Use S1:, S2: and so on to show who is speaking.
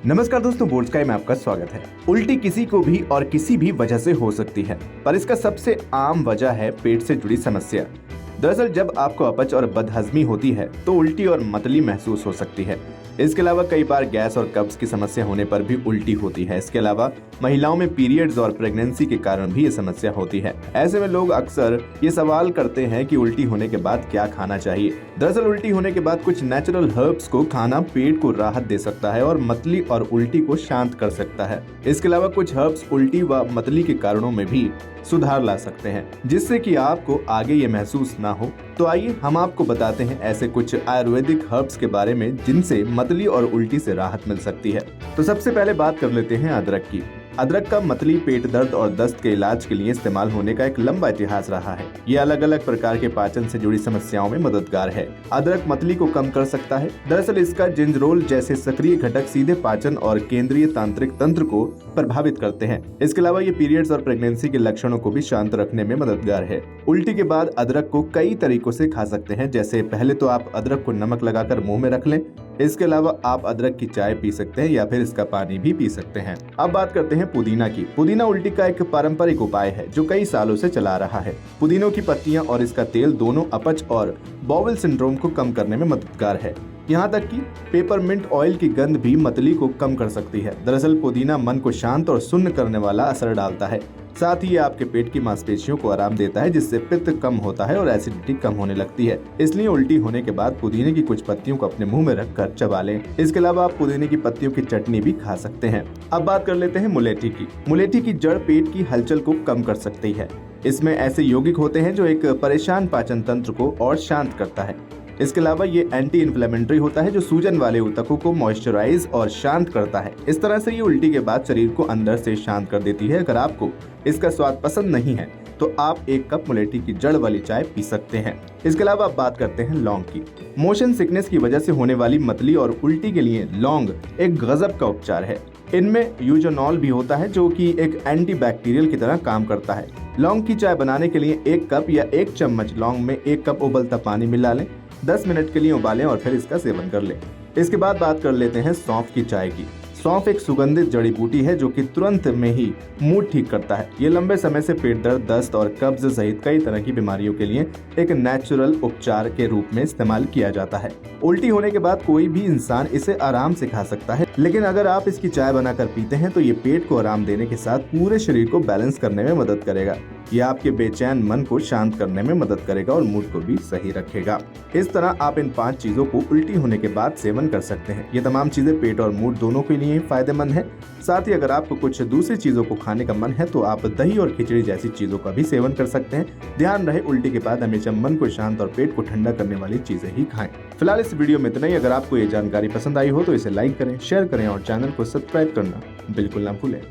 S1: नमस्कार दोस्तों, board sky में आपका स्वागत है। उल्टी किसी को भी और किसी भी वजह से हो सकती है, पर इसका सबसे आम वजह है पेट से जुड़ी समस्या। दरअसल जब आपको अपच और बदहजमी होती है तो उल्टी और मतली महसूस हो सकती है। इसके अलावा कई बार गैस और कब्ज की समस्या होने पर भी उल्टी होती है। इसके अलावा महिलाओं में पीरियड्स और प्रेगनेंसी के कारण भी ये समस्या होती है। ऐसे में लोग अक्सर ये सवाल करते हैं कि उल्टी होने के बाद क्या खाना चाहिए। दरअसल उल्टी होने के बाद कुछ नेचुरल हर्ब्स को खाना पेट को राहत दे सकता है और मतली और उल्टी को शांत कर सकता है। इसके अलावा कुछ हर्ब्स उल्टी व मतली के कारणों में भी सुधार ला सकते हैं, जिससे कि आपको आगे ये महसूस ना हो। तो आइए हम आपको बताते हैं ऐसे कुछ आयुर्वेदिक हर्ब्स के बारे में जिनसे मतली और उल्टी से राहत मिल सकती है। तो सबसे पहले बात कर लेते हैं अदरक की। अदरक का मतली, पेट दर्द और दस्त के इलाज के लिए इस्तेमाल होने का एक लंबा इतिहास रहा है। ये अलग अलग प्रकार के पाचन से जुड़ी समस्याओं में मददगार है। अदरक मतली को कम कर सकता है। दरअसल इसका जिंजरोल जैसे सक्रिय घटक सीधे पाचन और केंद्रीय तांत्रिक तंत्र को प्रभावित करते हैं। इसके अलावा ये पीरियड्स और प्रेगनेंसी के लक्षणों को भी शांत रखने में मददगार है। उल्टी के बाद अदरक को कई तरीकों से खा सकते हैं। जैसे पहले तो आप अदरक को नमक लगाकर मुंह में रख लें। इसके अलावा आप अदरक की चाय पी सकते हैं या फिर इसका पानी भी पी सकते हैं। अब बात करते हैं पुदीना की। पुदीना उल्टी का एक पारंपरिक उपाय है जो कई सालों से चला रहा है। पुदीनों की पत्तियां और इसका तेल दोनों अपच और बॉवल सिंड्रोम को कम करने में मददगार है। यहाँ तक कि पेपरमिंट ऑयल की गंध भी मतली को कम कर सकती है। दरअसल पुदीना मन को शांत और सुन्न करने वाला असर डालता है। साथ ही ये आपके पेट की मांसपेशियों को आराम देता है, जिससे पित्त कम होता है और एसिडिटी कम होने लगती है। इसलिए उल्टी होने के बाद पुदीने की कुछ पत्तियों को अपने मुंह में रखकर चबा लें। इसके अलावा आप पुदीने की पत्तियों की चटनी भी खा सकते हैं। अब बात कर लेते हैं मुलेठी की। मुलेठी की जड़ पेट की हलचल को कम कर सकती है। इसमें ऐसे यौगिक होते हैं जो एक परेशान पाचन तंत्र को और शांत करता है। इसके अलावा ये एंटी इन्फ्लेमेटरी होता है जो सूजन वाले ऊतकों को मॉइस्चराइज और शांत करता है। इस तरह से ये उल्टी के बाद शरीर को अंदर से शांत कर देती है। अगर आपको इसका स्वाद पसंद नहीं है तो आप 1 कप मुलेठी की जड़ वाली चाय पी सकते हैं। इसके अलावा अब बात करते हैं लौंग की। मोशन सिकनेस की वजह से होने वाली मतली और उल्टी के लिए लौंग एक गजब का उपचार है। इनमें यूजोनॉल भी होता है जो कि एक एंटीबैक्टीरियल की तरह काम करता है। लौंग की चाय बनाने के लिए 1 कप या 1 चम्मच लौंग में 1 कप उबलता पानी मिला लें। 10 मिनट के लिए उबालें और फिर इसका सेवन कर लें। इसके बाद बात कर लेते हैं सौंफ की चाय की। सौंफ एक सुगंधित जड़ी बूटी है जो कि तुरंत में ही मूड ठीक करता है। ये लंबे समय से पेट दर्द, दस्त और कब्ज सहित कई तरह की बीमारियों के लिए एक नेचुरल उपचार के रूप में इस्तेमाल किया जाता है। उल्टी होने के बाद कोई भी इंसान इसे आराम से खा सकता है, लेकिन अगर आप इसकी चाय बनाकर पीते हैं तो ये पेट को आराम देने के साथ पूरे शरीर को बैलेंस करने में मदद करेगा। ये आपके बेचैन मन को शांत करने में मदद करेगा और मूड को भी सही रखेगा। इस तरह आप इन 5 चीजों को उल्टी होने के बाद सेवन कर सकते हैं। ये तमाम चीजें पेट और मूड दोनों के लिए फायदेमंद है। साथ ही अगर आपको कुछ दूसरी चीजों को खाने का मन है तो आप दही और खिचड़ी जैसी चीजों का भी सेवन कर सकते हैं। ध्यान रहे, उल्टी के बाद हमेशा मन को शांत और पेट को ठंडा करने वाली चीजें ही खाएं। फिलहाल इस वीडियो में इतना ही। अगर आपको ये जानकारी पसंद आई हो तो इसे लाइक करें, शेयर करें और चैनल को सब्सक्राइब करना बिल्कुल ना भूलें।